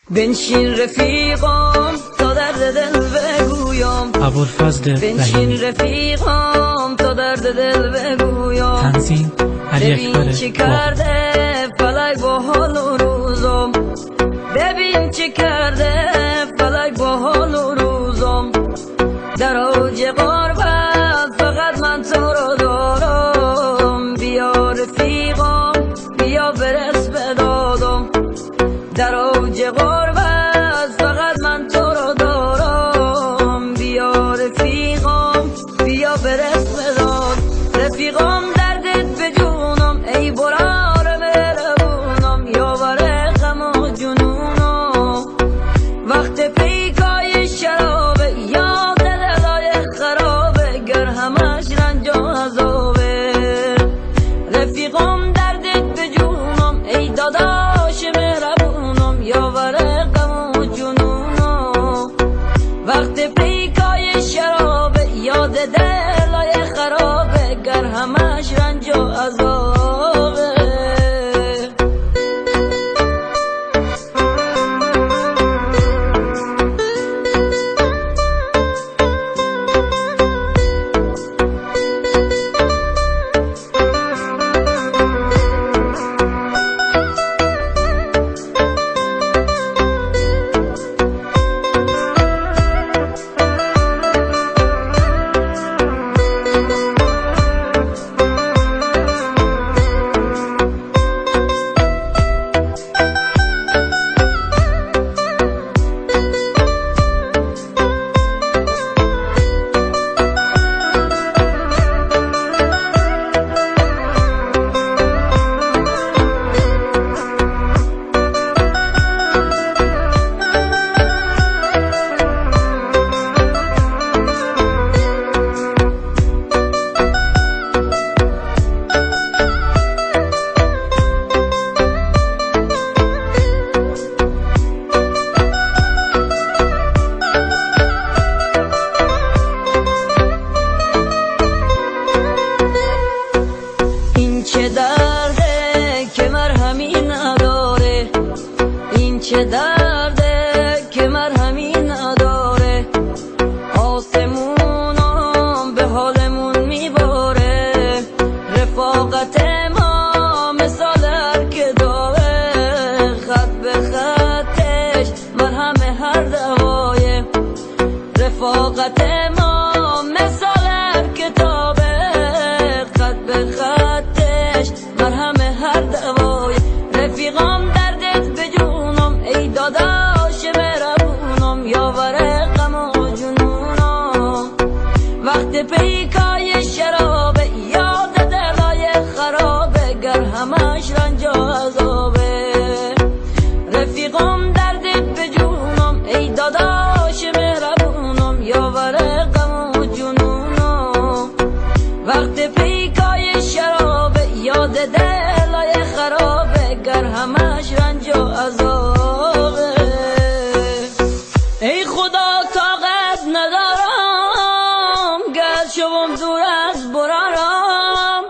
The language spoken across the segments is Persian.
بنشین رفیقام تا درد دل بگویم، ابوالفضل بنشین رفیقام تا درد دل بگویم. تنظیم علی ببین چه کرده فلک با حال و روزم، ببین چه کرده فلک با حال و روزم. در اوج غربت فقط من تو رو دارم، بیا رفیقام بیا برس به دادم. در اوج غربت فقط من تو رو دارم، بیا رفیقام بیا برس به داد. رفیقام دردت به جونم ای برار مهربونم، یاور غم و جنونم. وقت پیکای شرابه یاد دلای خرابه، گر همش رنج و عذابه. رفیقام دردت به جونم ای داداش مهربونم، یاور غم و جنونم. وقت پیکای شرابه یاد دلای خرابه، گر همش رنج و عذابه. چه درده که مرهمی نداره، این چه درده که مرهمی نداره. آسمونم به حالمون میباره، رفاقت ما مثال هر که داره. خط به خطش مرهم هر دوایه، رفاقت ما مثال هر کتابه. خط به خطش مرهم هر دوای. رفیقام دردت به جونم ای داداش مهربونم، یاور غم و جنونم. وقت پیکای شرابه یاد دلای خرابه، گر همش رنج و عذابه. رفیقام دردت به جونم ای داداش مهربونم، یاور غم و جنونم. وقت پیکای شرابه یاد دلای خرابه، گر همش رنج و عذابه. ای خدا طاقت ندارم گر شوم دور از برارم،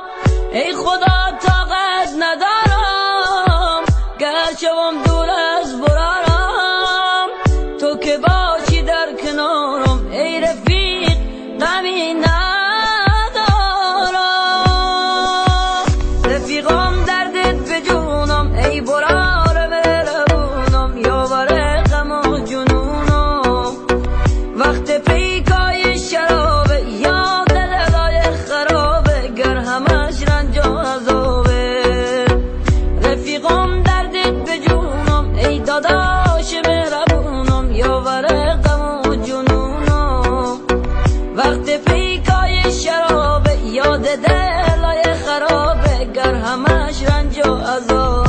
ای خدا طاقت ندارم گر شوم دور از برارم. تو که باشی در کنارم ای رفیق غمی رفیقام دردت به جونم ای برار مهربونم، یاور غم و جنونم. وقت پیکای شرابه یاد دلای خرابه، گر همش رنج و عذابه. رفیقام دردت به جونم ای داداش مهربونم، یاور غم و جنونم. وقت پیکای شرابه یاد دلای خرابه، گر همش رنج و عذاب.